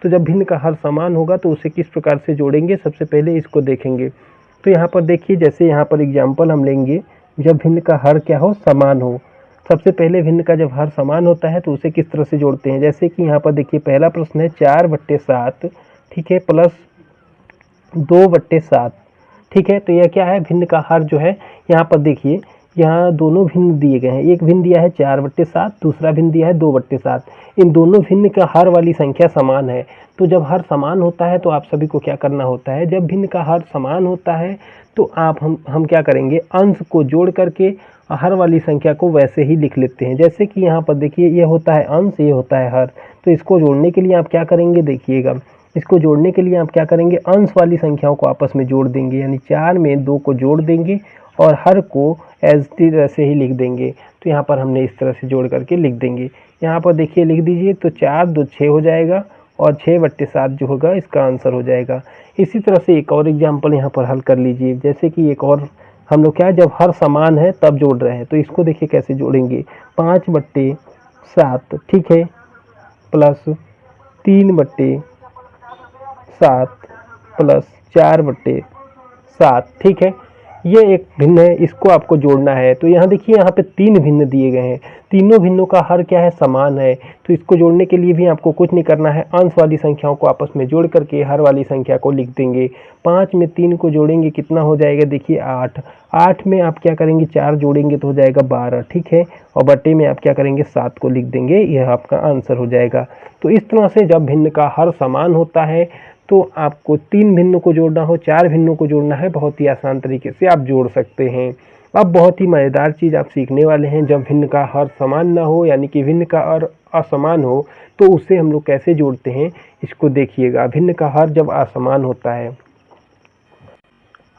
तो जब भिन्न का हर समान होगा तो उसे किस प्रकार से जोड़ेंगे, सबसे पहले इसको देखेंगे। तो यहाँ पर देखिए, जैसे यहाँ पर एग्जाम्पल हम लेंगे, जब भिन्न का हर क्या हो, समान हो। सबसे पहले भिन्न का जब हर समान होता है तो उसे किस तरह से जोड़ते हैं, जैसे कि यहाँ पर देखिए पहला प्रश्न है 4/7, ठीक है, प्लस 2/7, ठीक है। तो यह क्या है, भिन्न का हर जो है। यहाँ पर देखिए यहाँ दोनों भिन्न दिए गए हैं, एक भिन्न दिया है 4/7, दूसरा भिन्न दिया है 2/7। इन दोनों भिन्न का हर वाली संख्या समान है। तो जब हर समान होता है तो आप सभी को क्या करना होता है, जब भिन्न का हर समान होता है तो हम क्या करेंगे, अंश को जोड़ करके हर वाली संख्या को वैसे ही लिख लेते हैं। जैसे कि यहाँ पर देखिए ये होता है अंश, ये होता है हर। तो इसको जोड़ने के लिए आप क्या करेंगे, देखिएगा, इसको जोड़ने के लिए आप क्या करेंगे, अंश वाली संख्याओं को आपस में जोड़ देंगे, यानी 4 में 2 को जोड़ देंगे और हर को एज इट ऐसे ही लिख देंगे। तो यहाँ पर हमने इस तरह से जोड़ करके लिख देंगे। यहाँ पर देखिए लिख दीजिए, तो 4 2 6 हो जाएगा और 6/7 जो होगा इसका आंसर हो जाएगा। इसी तरह से एक और एग्जाम्पल यहाँ पर हल कर लीजिए, जैसे कि एक और हम लोग क्या, जब हर समान है तब जोड़ रहे हैं। तो इसको देखिए कैसे जोड़ेंगे, 5/7, ठीक है, प्लस 3/7 प्लस 4/7, ठीक है। ये एक भिन्न है, इसको आपको जोड़ना है। तो यहाँ देखिए यहाँ पे 3 भिन्न दिए गए हैं, तीनों भिन्नों का हर क्या है, समान है। तो इसको जोड़ने के लिए भी आपको कुछ नहीं करना है, अंश वाली संख्याओं को आपस में जोड़ करके हर वाली संख्या को लिख देंगे। 5 में 3 को जोड़ेंगे, कितना हो जाएगा, देखिए 8। 8 में आप क्या करेंगे, 4 जोड़ेंगे तो हो जाएगा 12, ठीक है, और बटे में आप क्या करेंगे, 7 को लिख देंगे, यह आपका आंसर हो जाएगा। तो इस तरह से जब भिन्न का हर समान होता है तो आपको 3 भिन्नों को जोड़ना हो, 4 भिन्नों को जोड़ना है, बहुत ही आसान तरीके से आप जोड़ सकते हैं। अब बहुत ही मज़ेदार चीज़ आप सीखने वाले हैं, जब भिन्न का हर समान ना हो, यानी कि भिन्न का हर असमान हो, तो उसे हम लोग कैसे जोड़ते हैं, इसको देखिएगा। भिन्न का हर जब असमान होता है,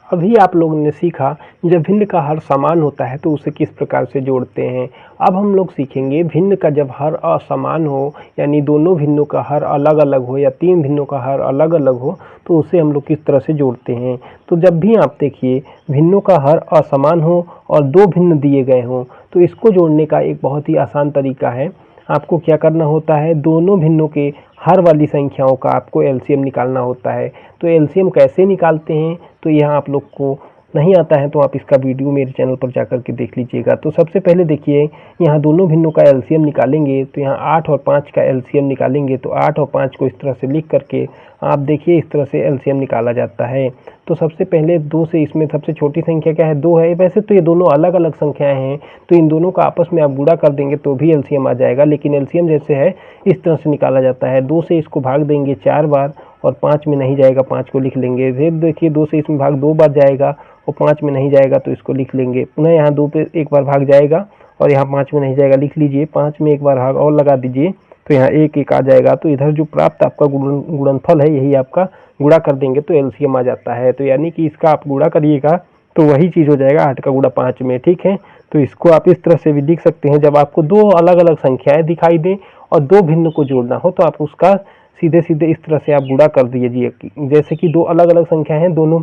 अभी आप लोगों ने सीखा जब भिन्न का हर समान होता है तो उसे किस प्रकार से जोड़ते हैं। अब हम लोग सीखेंगे भिन्न का जब हर असमान हो, यानी दोनों भिन्नों का हर अलग अलग हो या 3 भिन्नों का हर अलग अलग हो, तो उसे हम लोग किस तरह से जोड़ते हैं। तो जब भी आप देखिए भिन्नों का हर असमान हो और 2 भिन्न दिए गए हों, तो इसको जोड़ने का एक बहुत ही आसान तरीका है। आपको क्या करना होता है, दोनों भिन्नों के हर वाली संख्याओं का आपको एलसीएम निकालना होता है। तो एलसीएम कैसे निकालते हैं, तो यह आप लोग को नहीं आता है तो आप इसका वीडियो मेरे चैनल पर जाकर के देख लीजिएगा। तो सबसे पहले देखिए यहाँ दोनों भिन्नों का एलसीएम निकालेंगे, तो यहाँ 8 और 5 का एलसीएम निकालेंगे। तो 8 और 5 को इस तरह से लिख करके आप देखिए इस तरह से एलसीएम निकाला जाता है। तो सबसे पहले 2 से, इसमें सबसे छोटी संख्या क्या है, 2 है। वैसे तो ये दोनों अलग अलग संख्याएं हैं, तो इन दोनों का आपस में आप गुणा कर देंगे तो भी एलसीएम आ जाएगा, लेकिन एलसीएम जैसे है इस तरह से निकाला जाता है। 2 से इसको भाग देंगे 4 बार और 5 में नहीं जाएगा, 5 को लिख लेंगे। फिर देखिए 2 से इसमें भाग 2 बार जाएगा और 5 में नहीं जाएगा तो इसको लिख लेंगे। पुनः यहाँ 2 पे एक बार भाग जाएगा और यहाँ 5 में नहीं जाएगा, लिख लीजिए। 5 में एक बार भाग और लगा दीजिए तो यहाँ 1 1 आ जाएगा। तो इधर जो प्राप्त आपका गुणनफल है यही आपका गुणा कर देंगे तो एलसीएम आ जाता है। तो यानी कि इसका आप गुणा करिएगा तो वही चीज़ हो जाएगा 8 का गुणा 5 में, ठीक है। तो इसको आप इस तरह से भी लिख सकते हैं, जब आपको 2 अलग अलग संख्याएं दिखाई दें और 2 भिन्न को जोड़ना हो तो आप उसका सीधे सीधे इस तरह से आप गुणा कर दीजिए। जैसे कि 2 अलग अलग संख्या हैं, दोनों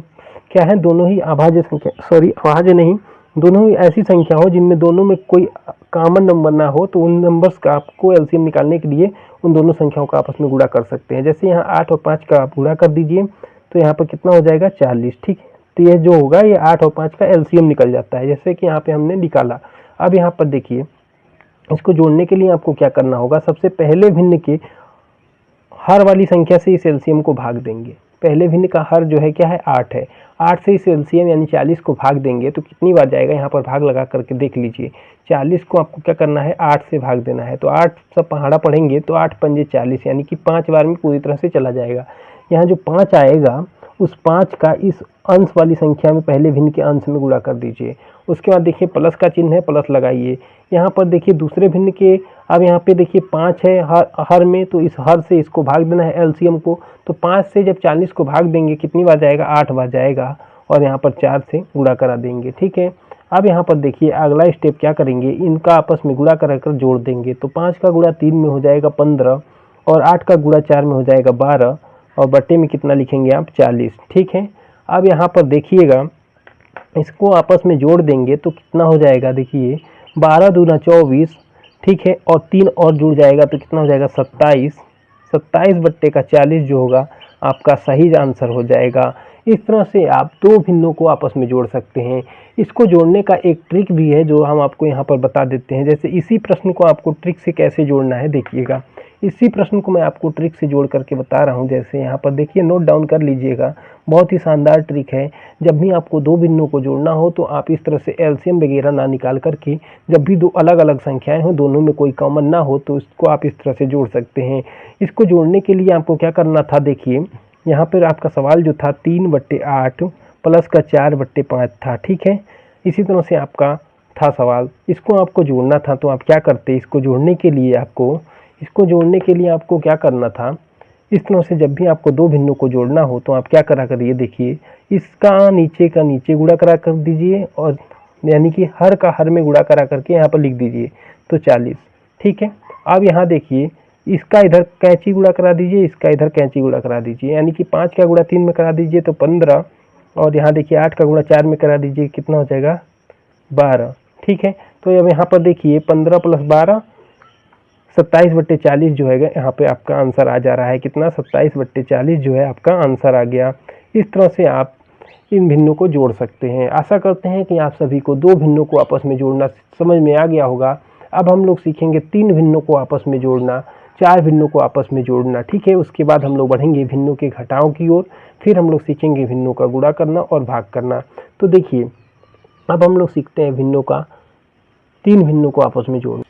क्या है, दोनों ही अभाज्य संख्या, सॉरी अभाज्य नहीं, दोनों ही ऐसी संख्या हो जिनमें दोनों में कोई कॉमन नंबर ना हो, तो उन नंबर्स का आपको एलसीएम निकालने के लिए उन दोनों संख्याओं का आपस में गुणा कर सकते हैं। जैसे यहाँ 8 और 5 का आप गुणा कर दीजिए तो यहाँ पर कितना हो जाएगा, 40, ठीक है। तो ये जो होगा ये 8 और 5 का एलसीएम निकल जाता है, जैसे कि यहाँ पे हमने निकाला। अब यहाँ पर देखिए इसको जोड़ने के लिए आपको क्या करना होगा, सबसे पहले भिन्न के हर वाली संख्या से इस एलसीएम को भाग देंगे। पहले भिन्न का हर जो है क्या है, 8 है। 8 से इस एलसीएम यानी 40 को भाग देंगे तो कितनी बार जाएगा, यहाँ पर भाग लगा करके देख लीजिए। 40 को आपको क्या करना है, 8 से भाग देना है। तो 8 सब पहाड़ा पढ़ेंगे तो 8 पंजे 40, यानी कि 5 बार में पूरी तरह से चला जाएगा। यहाँ जो 5 आएगा उस 5 का इस अंश वाली संख्या में पहले भिन्न के अंश में गुणा कर दीजिए। उसके बाद देखिए प्लस का चिन्ह है, प्लस लगाइए। यहाँ पर देखिए दूसरे भिन्न के, अब यहाँ पे देखिए 5 है हर में, तो इस हर से इसको भाग देना है एलसीएम को। तो 5 से जब 40 को भाग देंगे कितनी बार जाएगा, 8 बार जाएगा और यहाँ पर 4 से गुणा करा देंगे, ठीक है। अब यहाँ पर देखिए अगला स्टेप क्या करेंगे, इनका आपस में गुणा कर जोड़ देंगे। तो 5 का गुणा 3 में हो जाएगा 15 और 8 का गुणा 4 में हो जाएगा 12 और बटे में कितना लिखेंगे आप, 40, ठीक है। अब यहाँ पर देखिएगा इसको आपस में जोड़ देंगे तो कितना हो जाएगा, देखिए 12 दूना 24, ठीक है, और 3 और जुड़ जाएगा तो कितना हो जाएगा, 27, 27/40 जो होगा आपका सही आंसर हो जाएगा। इस तरह से आप दो भिन्नों को आपस में जोड़ सकते हैं। इसको जोड़ने का एक ट्रिक भी है जो हम आपको यहाँ पर बता देते हैं। जैसे इसी प्रश्न को आपको ट्रिक से कैसे जोड़ना है देखिएगा। इसी प्रश्न को मैं आपको ट्रिक से जोड़ करके बता रहा हूँ। जैसे यहाँ पर देखिए, नोट डाउन कर लीजिएगा, बहुत ही शानदार ट्रिक है। जब भी आपको दो भिन्नों को जोड़ना हो तो आप इस तरह से एलसीएम वगैरह ना निकाल करके, जब भी दो अलग अलग संख्याएं हो, दोनों में कोई कॉमन ना हो, तो इसको आप इस तरह से जोड़ सकते हैं। इसको जोड़ने के लिए आपको क्या करना था, देखिए यहाँ पर आपका सवाल जो था 3/8 प्लस का 4/5 था, ठीक है। इसी तरह से आपका था सवाल, इसको आपको जोड़ना था। तो आप क्या करते, इसको जोड़ने के लिए आपको क्या करना था, इस तरह से जब भी आपको दो भिन्नों को जोड़ना हो तो आप क्या करा करिए, देखिए इसका नीचे का नीचे गुणा करा कर दीजिए, और यानी कि हर का हर में गुणा करा करके यहाँ पर लिख दीजिए, तो 40, ठीक है। अब यहाँ देखिए, इसका इधर कैंची गुणा करा दीजिए, इसका इधर कैंची गुणा करा दीजिए, यानी कि 5 का गुणा 3 में करा दीजिए तो 15, और यहाँ देखिए 8 का गुणा 4 में करा दीजिए, कितना हो जाएगा 12, ठीक है। तो अब यहाँ पर देखिए 15 + 12 27/40 जो है यहाँ पे आपका आंसर आ जा रहा है। कितना, 27/40 जो है आपका आंसर आ गया। इस तरह से आप इन भिन्नों को जोड़ सकते हैं। आशा करते हैं कि आप सभी को दो भिन्नों को आपस में जोड़ना समझ में आ गया होगा। अब हम लोग सीखेंगे तीन भिन्नों को आपस में जोड़ना, चार भिन्नों को आपस में जोड़ना, ठीक है। उसके बाद हम लोग बढ़ेंगे भिन्नों के घटाव की ओर, फिर हम लोग सीखेंगे भिन्नों का गुणा करना और भाग करना। तो देखिए, अब हम लोग सीखते हैं तीन भिन्नों को आपस में जोड़ना।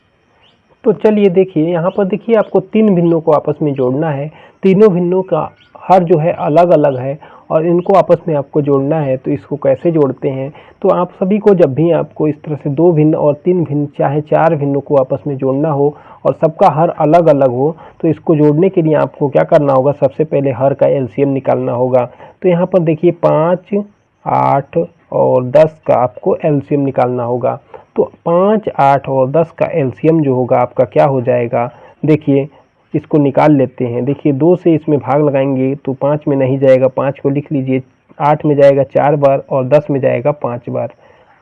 तो चलिए देखिए, यहाँ पर देखिए आपको तीन भिन्नों को आपस में जोड़ना है। तीनों भिन्नों का हर जो है अलग अलग है और इनको आपस में आपको जोड़ना है। तो इसको कैसे जोड़ते हैं, तो आप सभी को जब भी आपको इस तरह से दो भिन्न और तीन भिन्न चाहे चार भिन्नों को आपस में जोड़ना हो और सबका हर अलग अलग हो, तो इसको जोड़ने के लिए आपको क्या करना होगा, सबसे पहले हर का एलसीएम निकालना होगा। तो यहाँ पर देखिए 5, 8 और 10 का आपको एलसीएम निकालना होगा। तो 5, 8 और 10 का एलसीएम जो होगा आपका क्या हो जाएगा, देखिए इसको निकाल लेते हैं। देखिए 2 से इसमें भाग लगाएंगे तो 5 में नहीं जाएगा, 5 को लिख लीजिए। 8 में जाएगा 4 बार और 10 में जाएगा 5 बार।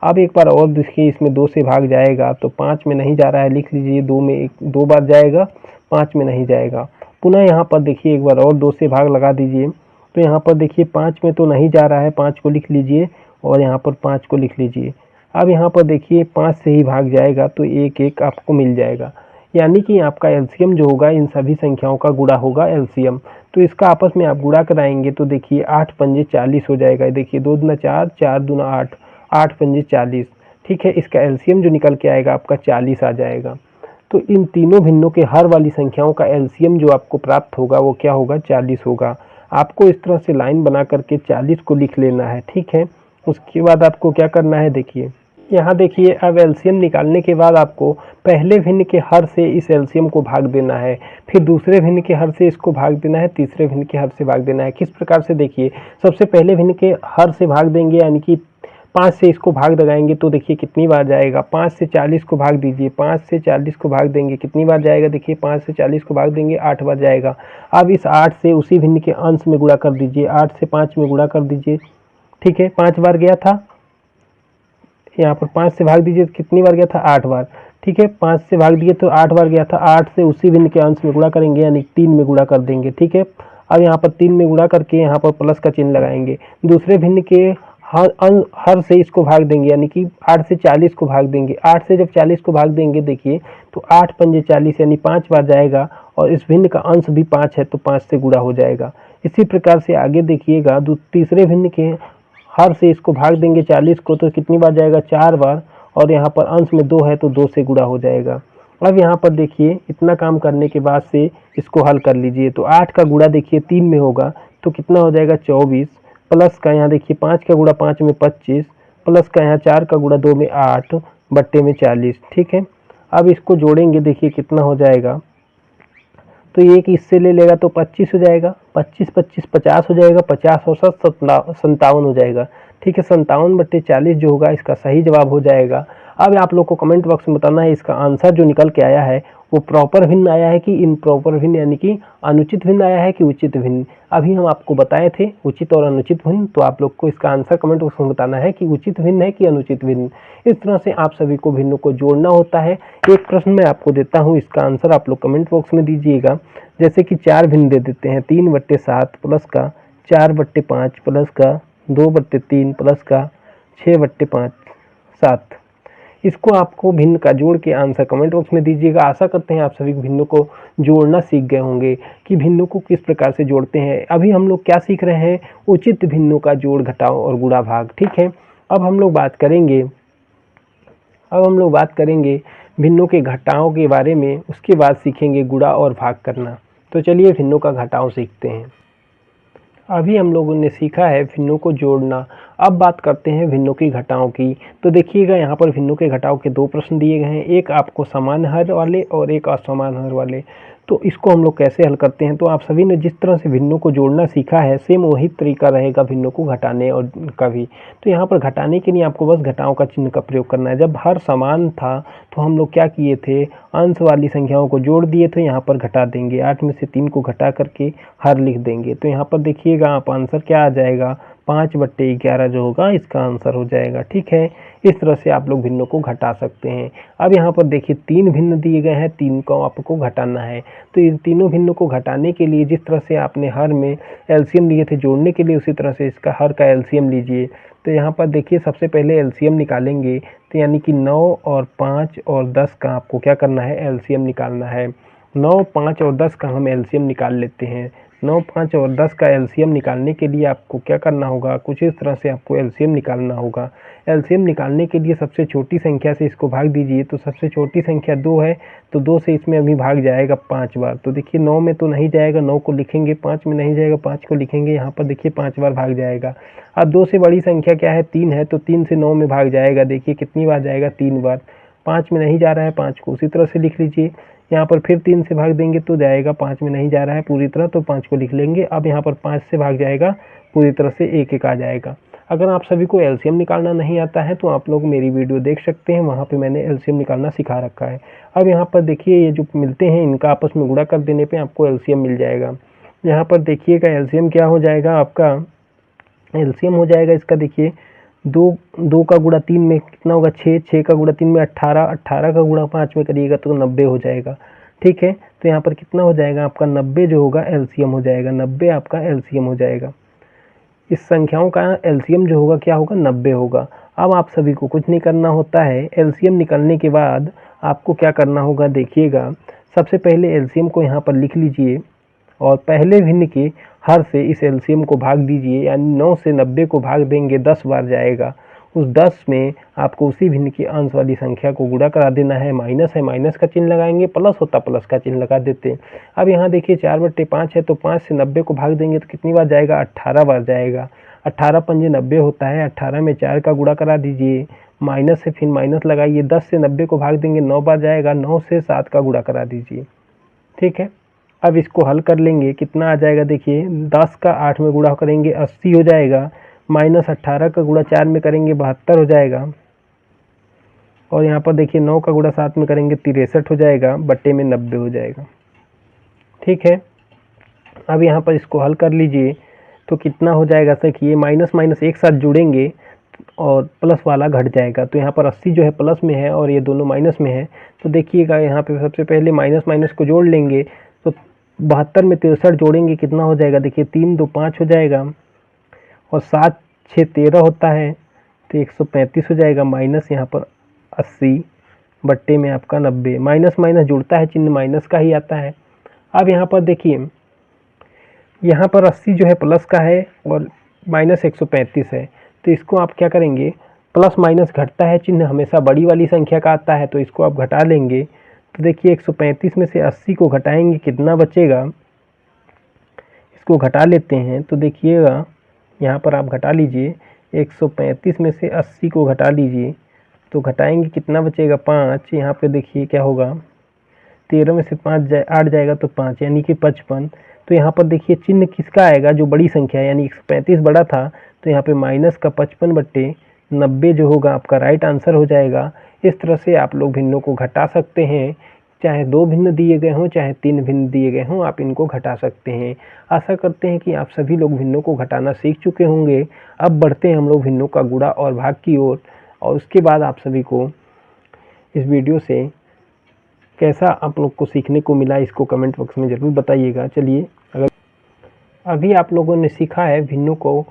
अब एक बार और देखिए, इसमें 2 से भाग जाएगा तो 5 में नहीं जा रहा है, लिख लीजिए। 2 में 2 बार जाएगा, 5 में नहीं जाएगा। पुनः यहाँ पर देखिए एक बार और 2 से भाग लगा दीजिए। तो यहाँ पर देखिए 5 में तो नहीं जा रहा है, 5 को लिख लीजिए और यहाँ पर 5 को लिख लीजिए। अब यहाँ पर देखिए 5 से ही भाग जाएगा तो 1 आपको मिल जाएगा, यानी कि आपका एलसीएम जो होगा इन सभी संख्याओं का गुणा होगा एलसीएम। तो इसका आपस में आप गुणा कराएंगे तो देखिए 8 पंजे 40 हो जाएगा। देखिए 2 दूना 4, 4 दूना 8, 8 पंजे 40, ठीक है। इसका एलसीएम जो निकल के आएगा आपका 40 आ जाएगा। तो इन तीनों भिन्नों के हर वाली संख्याओं का एलसीएम जो आपको प्राप्त होगा वो क्या होगा, 40 होगा। आपको इस तरह से लाइन बना करके 40 को लिख लेना है, ठीक है। उसके बाद आपको क्या करना है, देखिए यहाँ देखिए, अब एलसीएम निकालने के बाद आपको पहले भिन्न के हर से इस एलसीएम को भाग देना है, फिर दूसरे भिन्न के हर से इसको भाग देना है, तीसरे भिन्न के हर से भाग देना है। किस प्रकार से, देखिए सबसे पहले भिन्न के हर से भाग देंगे, यानी कि 5 से इसको भाग लगाएंगे तो देखिए कितनी बार जाएगा, 5 से 40 को भाग दीजिए। 5 से 40 को भाग देंगे, कितनी बार जाएगा, देखिए 5 से 40 को भाग देंगे 8 बार जाएगा। अब इस 8 से उसी भिन्न के अंश में गुणा कर दीजिए, 8 से 5 में गुणा कर दीजिए, ठीक है। 5 बार गया था, यहाँ पर 5 से भाग दीजिए, कितनी बार गया था, 8 बार, ठीक है। 5 से भाग दिए तो 8 बार गया था। 8 से उसी भिन्न के अंश में गुणा करेंगे, यानी 3 में गुणा कर देंगे, ठीक है। अब यहाँ पर 3 में गुणा करके यहाँ पर प्लस का चिन्ह लगाएंगे। दूसरे भिन्न के हर से इसको भाग देंगे, यानी कि 8 से 40 को भाग देंगे। 8 से जब 40 को भाग देंगे देखिए तो 8 पंजे 40, यानी 5 बार जाएगा और इस भिन्न का अंश भी 5 है तो 5 से गुणा हो जाएगा। इसी प्रकार से आगे देखिएगा, तीसरे भिन्न के हर से इसको भाग देंगे 40 को तो कितनी बार जाएगा, 4 बार, और यहाँ पर अंश में 2 है तो 2 से गुणा हो जाएगा। अब यहाँ पर देखिए इतना काम करने के बाद से इसको हल कर लीजिए। तो 8 का गुणा देखिए 3 में होगा तो कितना हो जाएगा, 24, प्लस का यहाँ देखिए 5 का गुणा 5 में 25, प्लस का यहाँ 4 का गुणा 2 में 8 बट्टे में 40, ठीक है। अब इसको जोड़ेंगे, देखिए कितना हो जाएगा, तो एक इससे ले लेगा तो 25 हो जाएगा, 25 25 50 हो जाएगा, 50 और 7 57 हो जाएगा, ठीक है। 57/40 जो होगा इसका सही जवाब हो जाएगा। अब आप लोग को कमेंट बॉक्स में बताना है इसका आंसर जो निकल के आया है वो प्रॉपर भिन्न आया है कि इम्प्रॉपर भिन्न, यानी कि अनुचित भिन्न आया है कि उचित भिन्न। अभी हम आपको बताए थे उचित और अनुचित भिन्न, तो आप लोग को इसका आंसर कमेंट बॉक्स में बताना है कि उचित भिन्न है कि अनुचित भिन्न। इस तरह से आप सभी को भिन्नों को जोड़ना होता है। एक प्रश्न मैं आपको देता हूँ, इसका आंसर आप लोग कमेंट बॉक्स में दीजिएगा। जैसे कि 4 भिन्न दे देते हैं, 3/7 प्लस का 4/5 प्लस का 2/3 प्लस का 6/5 7। इसको आपको भिन्न का जोड़ के आंसर कमेंट बॉक्स में दीजिएगा। आशा करते हैं आप सभी भिन्नों को जोड़ना सीख गए होंगे कि भिन्नों को किस प्रकार से जोड़ते हैं। अभी हम लोग क्या सीख रहे हैं, उचित भिन्नों का जोड़ घटाव और गुणा भाग। ठीक है, अब हम लोग बात करेंगे भिन्नों के घटाव के बारे में, उसके बाद सीखेंगे गुणा और भाग करना। तो चलिए भिन्नों का घटाव सीखते हैं। अभी हम लोगों ने सीखा है भिन्नों को जोड़ना, अब बात करते हैं भिन्नों की घटाव की। तो देखिएगा यहाँ पर भिन्नों के घटाव के 2 प्रश्न दिए गए हैं, एक आपको समान हर वाले और एक असमान हर वाले। तो इसको हम लोग कैसे हल करते हैं, तो आप सभी ने जिस तरह से भिन्नों को जोड़ना सीखा है सेम वही तरीका रहेगा भिन्नों को घटाने और का भी। तो यहाँ पर घटाने के लिए आपको बस घटाव का चिन्ह का प्रयोग करना है। जब हर समान था तो हम लोग क्या किए थे, अंश वाली संख्याओं को जोड़ दिए थे, यहाँ पर घटा देंगे, 8 में से 3 को घटा करके हर लिख देंगे। तो यहाँ पर देखिएगा आप आंसर क्या आ जाएगा, 5/11 जो होगा इसका आंसर हो जाएगा। ठीक है, इस तरह से आप लोग भिन्नों को घटा सकते हैं। अब यहाँ पर देखिए 3 भिन्न दिए गए हैं, 3 को आपको घटाना है। तो इन तीनों भिन्नों को घटाने के लिए जिस तरह से आपने हर में एलसीएम लिए थे जोड़ने के लिए, उसी तरह से इसका हर का एलसीएम लीजिए। तो यहाँ पर देखिए सबसे पहले एलसीएम निकालेंगे, तो यानी कि 9 और 5 और 10 का आपको क्या करना है, एलसीएम निकालना है। 9, 5 और 10 का हम एलसीएम निकाल लेते हैं। 9, 5 और 10 का एलसीएम निकालने के लिए आपको क्या करना होगा, कुछ इस तरह से आपको एलसीएम निकालना होगा। एलसीएम निकालने के लिए सबसे छोटी संख्या से इसको भाग दीजिए। तो सबसे छोटी संख्या 2 है, तो 2 से इसमें अभी भाग जाएगा 5 बार। तो देखिए 9 में तो नहीं जाएगा, 9 को लिखेंगे, 5 में नहीं जाएगा, 5 को लिखेंगे, यहाँ पर देखिए 5 बार भाग जाएगा। अब 2 से बड़ी संख्या क्या है, 3 है, तो 3 से 9 में भाग जाएगा। देखिए कितनी बार जाएगा, 3 बार। 5 में नहीं जा रहा है, 5 को उसी तरह से लिख लीजिए। यहाँ पर फिर 3 से भाग देंगे तो जाएगा, 5 में नहीं जा रहा है पूरी तरह, तो 5 को लिख लेंगे। अब यहाँ पर 5 से भाग जाएगा पूरी तरह से, 1 आ जाएगा। अगर आप सभी को एलसीएम निकालना नहीं आता है तो आप लोग मेरी वीडियो देख सकते हैं, वहाँ पे मैंने एलसीएम निकालना सिखा रखा है। अब यहाँ पर देखिए ये जो मिलते हैं इनका आपस में गुणा कर देने पे आपको एलसीएम मिल जाएगा। यहाँ पर देखिएगा एलसीएम क्या हो जाएगा, आपका एलसीएम हो जाएगा इसका, देखिए 2 का गुणा 3 में कितना होगा, 6, 6 का गुणा 3 में 18, 18 का गुणा 5 में करिएगा तो 90 हो जाएगा। ठीक है, तो यहाँ पर कितना हो जाएगा आपका, 90 जो होगा एलसीएम हो जाएगा, 90 आपका एलसीएम हो जाएगा। इस संख्याओं का एलसीएम जो होगा क्या होगा, 90 होगा। अब आप सभी को कुछ नहीं करना होता है, एलसीएम निकालने के बाद आपको क्या करना होगा, देखिएगा सबसे पहले एलसीएम को यहाँ पर लिख लीजिए और पहले भिन्न के हर से इस एलसीएम को भाग दीजिए, यानी 9 से 90 को भाग देंगे, 10 बार जाएगा। उस 10 में आपको उसी भिन्न की अंश वाली संख्या को गुणा करा देना है। माइनस है, माइनस का चिन्ह लगाएंगे, प्लस होता प्लस का चिन्ह लगा देते हैं। अब यहाँ देखिए 4/5 है, तो 5 से 90 को भाग देंगे तो कितनी बार जाएगा, 18 बार जाएगा। 18 पंजे 90 होता है, 18 में 4 का गुणा करा दीजिए, माइनस से फिर माइनस लगाइए, 10 से 90 को भाग देंगे, 9 बार जाएगा, 9 से 7 का गुणा करा दीजिए। ठीक है, अब इसको हल कर लेंगे, कितना आ जाएगा, देखिए 10 का 8 में गुणा करेंगे 80 हो जाएगा, माइनस 18 का गुणा 4 में करेंगे 72 हो जाएगा, और यहाँ पर देखिए 9 का गुणा 7 में करेंगे 63 हो जाएगा, बट्टे में 90 हो जाएगा। ठीक है, अब यहाँ पर इसको हल कर लीजिए तो कितना हो जाएगा, देखिए माइनस माइनस एक साथ जुड़ेंगे और प्लस वाला घट जाएगा। तो यहाँ पर 80 जो है प्लस में है और ये दोनों माइनस में है। तो देखिएगा यहाँ पे सबसे पहले माइनस माइनस को जोड़ लेंगे, तो 72 में 63 जोड़ेंगे कितना हो जाएगा, देखिए 3 2 5 हो जाएगा, और 7 6 13 होता है, तो 135 हो जाएगा, माइनस यहाँ पर 80 बट्टे में आपका 90। माइनस माइनस जुड़ता है, चिन्ह माइनस का ही आता है। अब यहाँ पर देखिए यहाँ पर 80 जो है प्लस का है और माइनस 135 है, तो इसको आप क्या करेंगे, प्लस माइनस घटता है, चिन्ह हमेशा बड़ी वाली संख्या का आता है, तो इसको आप घटा लेंगे। तो देखिए 135 में से 80 को घटाएंगे कितना बचेगा, इसको घटा लेते हैं। तो देखिएगा यहाँ पर आप घटा लीजिए, 135 में से 80 को घटा लीजिए, तो घटाएंगे कितना बचेगा, 5। यहाँ पे देखिए क्या होगा, 13 में से 5 8 जाएगा तो 5, यानी कि 55। तो यहाँ पर देखिए चिन्ह किसका आएगा, जो बड़ी संख्या है, यानी 135 बड़ा था, तो यहाँ पे माइनस का 55 बट्टे 90 जो होगा आपका राइट आंसर हो जाएगा। इस तरह से आप लोग भिन्नों को घटा सकते हैं, चाहे 2 भिन्न दिए गए हों चाहे 3 भिन्न दिए गए हों, आप इनको घटा सकते हैं। आशा करते हैं कि आप सभी लोग भिन्नों को घटाना सीख चुके होंगे। अब बढ़ते हैं हम लोग भिन्नों का गुणा और भाग की ओर, और उसके बाद आप सभी को इस वीडियो से कैसा आप लोग को सीखने को मिला इसको कमेंट बॉक्स में ज़रूर बताइएगा। चलिए, अगर अभी आप लोगों ने सीखा है भिन्नों को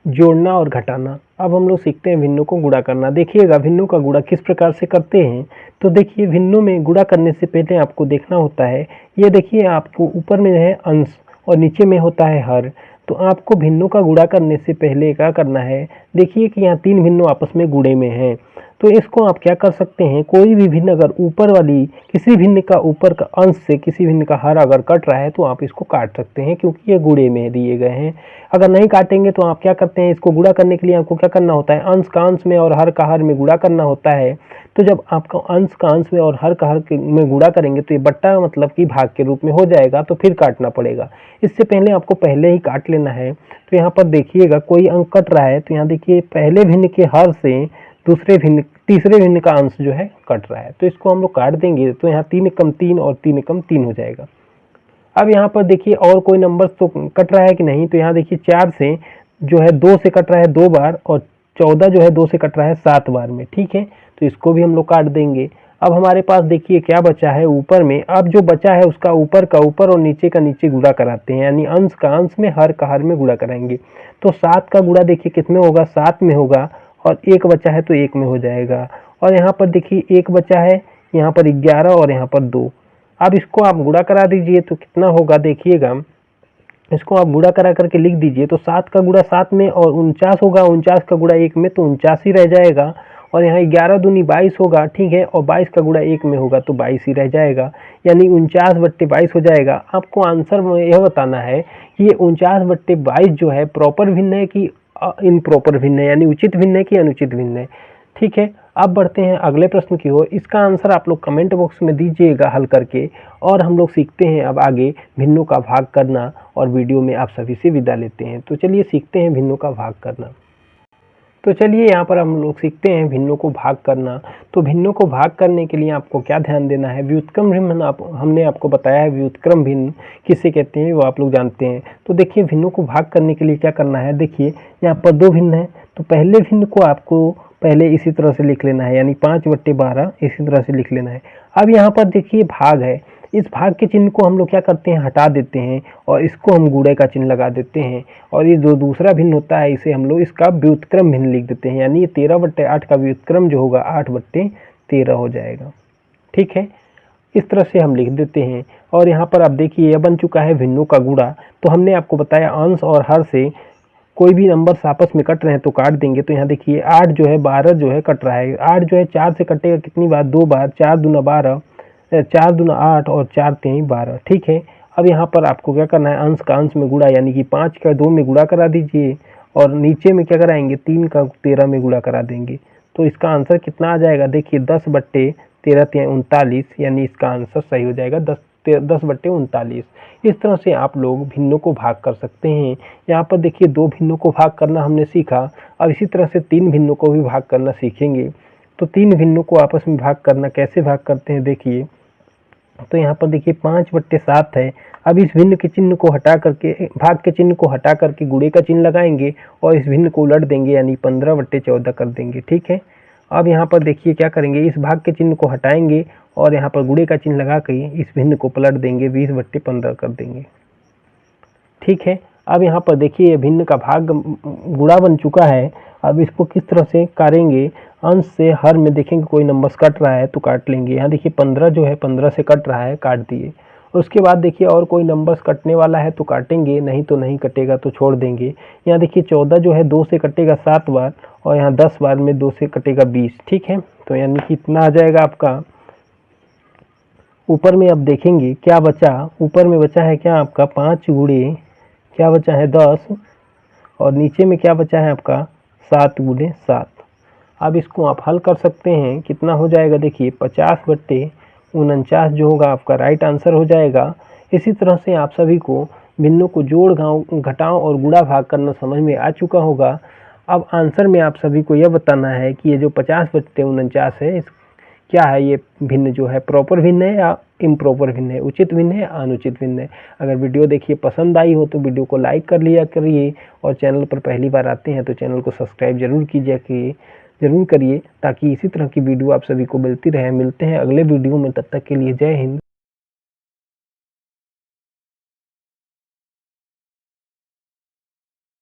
जोड़ना और घटाना, अब हम लोग सीखते हैं भिन्नों को गुणा करना। देखिएगा भिन्नों का गुणा किस प्रकार से करते हैं। तो देखिए, भिन्नों में गुणा करने से पहले आपको देखना होता है, ये देखिए आपको ऊपर में है अंश और नीचे में होता है हर। तो आपको भिन्नों का गुणा करने से पहले क्या करना है, देखिए कि यहाँ 3 भिन्नों आपस में गुणे में हैं। तो इसको आप क्या कर सकते हैं, कोई भी भिन्न अगर ऊपर वाली किसी भिन्न का ऊपर का अंश से किसी भिन्न का हर अगर कट रहा है तो आप इसको काट सकते हैं, क्योंकि ये गुणे में दिए गए हैं। अगर नहीं काटेंगे तो आप क्या करते हैं, इसको गुणा करने के लिए आपको क्या करना होता है, अंश का अंश में और हर का हर में गुणा करना होता है। तो जब आपका अंश का अंश में और हर का हर में गुणा करेंगे तो ये बट्टा मतलब कि भाग के रूप में हो जाएगा, तो फिर काटना पड़ेगा। इससे पहले आपको पहले ही काट लेना है। तो यहाँ पर देखिएगा कोई अंक कट रहा है, तो यहाँ देखिए पहले भिन्न के हर से दूसरे भिन्न तीसरे भिन्न का अंश जो है कट रहा है, तो इसको हम लोग काट देंगे। तो यहाँ 3 एकम 3 और 3 एकम 3 हो जाएगा। अब यहाँ पर देखिए और कोई नंबर तो कट रहा है कि नहीं, तो यहाँ देखिए 4 से जो है 2 से कट रहा है 2 बार और 14 जो है 2 से कट रहा है 7 बार में, ठीक है। तो इसको भी हम लोग काट देंगे। अब हमारे पास देखिए क्या बचा है ऊपर में, अब जो बचा है उसका ऊपर का ऊपर और नीचे का नीचे गुणा कराते हैं, यानी अंश का अंश में हर का हर में गुणा कराएंगे। तो 7 का गुणा देखिए कितने होगा, 7 में होगा, और 1 बचा है तो 1 में हो जाएगा। और यहाँ पर देखिए 1 बचा है, यहाँ पर 11 और यहाँ पर 2। अब इसको आप गुणा करा दीजिए तो कितना होगा, देखिएगा इसको आप गुणा करा करके लिख दीजिए। तो 7 का गुणा 7 में और 49 होगा, 49 का गुणा 1 में तो 49 ही रह जाएगा। और यहाँ 11 दूनी 22 होगा, ठीक है, और 22 का गुणा 1 में होगा तो 22 ही रह जाएगा, यानी 49/22 हो जाएगा। आपको आंसर में यह बताना है कि ये 49/22 जो है प्रॉपर भिन्न है कि इम्प्रॉपर भिन्न है, यानी उचित भिन्न है कि अनुचित भिन्न है, ठीक है। अब बढ़ते हैं अगले प्रश्न की ओर। इसका आंसर आप लोग कमेंट बॉक्स में दीजिएगा हल करके, और हम लोग सीखते हैं अब आगे भिन्नों का भाग करना, और वीडियो में आप सभी से विदा लेते हैं। तो चलिए सीखते हैं भिन्नों का भाग करना। तो चलिए यहाँ पर हम लोग सीखते हैं भिन्नों को भाग करना। तो भिन्नों को भाग करने के लिए आपको क्या ध्यान देना है, व्युत्क्रम भिन्न हमने आपको बताया है, व्युत्क्रम भिन्न किसे कहते हैं वो आप लोग जानते हैं। तो देखिए भिन्नों को भाग करने के लिए क्या करना है, देखिए यहाँ पर 2 भिन्न है, तो पहले भिन्न को आपको पहले इसी तरह से लिख लेना है, यानी 5/12 इसी तरह से लिख लेना है। अब यहाँ पर देखिए भाग है, इस भाग के चिन्ह को हम लोग क्या करते हैं, हटा देते हैं, और इसको हम गुणे का चिन्ह लगा देते हैं। और ये जो दूसरा भिन्न होता है इसे हम लोग इसका व्युत्क्रम भिन्न लिख देते हैं, यानी ये 13/8 का व्युत्क्रम जो होगा 8/13 हो जाएगा, ठीक है। इस तरह से हम लिख देते हैं। और यहाँ पर आप देखिए यह बन चुका है भिन्नों का गुणा। तो हमने आपको बताया अंश और हर से कोई भी नंबर आपस में कट रहे हैं तो काट देंगे। तो यहाँ देखिए 8 जो है 12 जो है कट रहा है, 8 जो है 4 से कटेगा कितनी बार, 2 बार, 4 दूना 12, 4 दूना 8 और 4 तेई 12, ठीक है। अब यहाँ पर आपको क्या करना है, अंश का अंश में गुणा, यानी कि 5 का 2 में गुणा करा दीजिए, और नीचे में क्या कराएंगे, 3 का 13 में गुणा करा देंगे। तो इसका आंसर कितना आ जाएगा, देखिए 10/13 39, यानी इसका आंसर सही हो जाएगा 10/39। इस तरह से आप लोग भिन्नों को भाग कर सकते हैं। यहाँ पर देखिए 2 भिन्नों को भाग करना हमने सीखा, अब इसी तरह से 3 भिन्नों को भी भाग करना सीखेंगे। तो 3 भिन्नों को आपस में भाग करना कैसे भाग करते हैं, देखिए तो यहाँ पर देखिए 5/7 है। अब इस भिन्न के चिन्ह को हटा करके, भाग के चिन्ह को हटा करके गुणे का चिन्ह लगाएंगे और इस भिन्न को उलट देंगे, यानी 15/14 कर देंगे, ठीक है। अब यहाँ पर देखिए क्या करेंगे, इस भाग के चिन्ह को हटाएंगे और यहाँ पर गुणे का चिन्ह लगा के इस भिन्न को पलट देंगे, 20/15 कर देंगे, ठीक है। अब यहाँ पर देखिए ये भिन्न का भाग गुणा बन चुका है। अब इसको किस तरह से करेंगे, अंश से हर में देखेंगे कोई नंबर कट रहा है तो काट लेंगे। यहाँ देखिए 15 जो है 15 से कट रहा है, काट दिए। उसके बाद देखिए और कोई नंबर्स कटने वाला है तो काटेंगे, नहीं तो नहीं कटेगा तो छोड़ देंगे। यहाँ देखिए 14 जो है 2 से कटेगा 7 बार, और यहाँ 10 बार में 2 से कटेगा 20, ठीक है। तो यानी कि इतना आ जाएगा आपका। ऊपर में अब देखेंगे क्या बचा, ऊपर में बचा है क्या आपका 5 गुणे क्या बचा है 10, और नीचे में क्या बचा है आपका 7 गुणे 7। अब इसको आप हल कर सकते हैं, कितना हो जाएगा, देखिए 50/49 जो होगा आपका राइट आंसर हो जाएगा। इसी तरह से आप सभी को भिन्नों को जोड़ घटाव और गुणा भाग करना समझ में आ चुका होगा। अब आंसर में आप सभी को यह बताना है कि ये जो 50/49 है, क्या है, ये भिन्न जो है प्रॉपर भिन्न है या इम्प्रॉपर भिन्न है, उचित भिन्न है या अनुचित भिन्न है। अगर वीडियो देखिए पसंद आई हो तो वीडियो को लाइक कर लिया करिए, और चैनल पर पहली बार आते हैं तो चैनल को सब्सक्राइब जरूर कीजिए ज़रूर करिए ताकि इसी तरह की वीडियो आप सभी को मिलती रहे। मिलते हैं अगले वीडियो में, तब तक के लिए जय हिंद।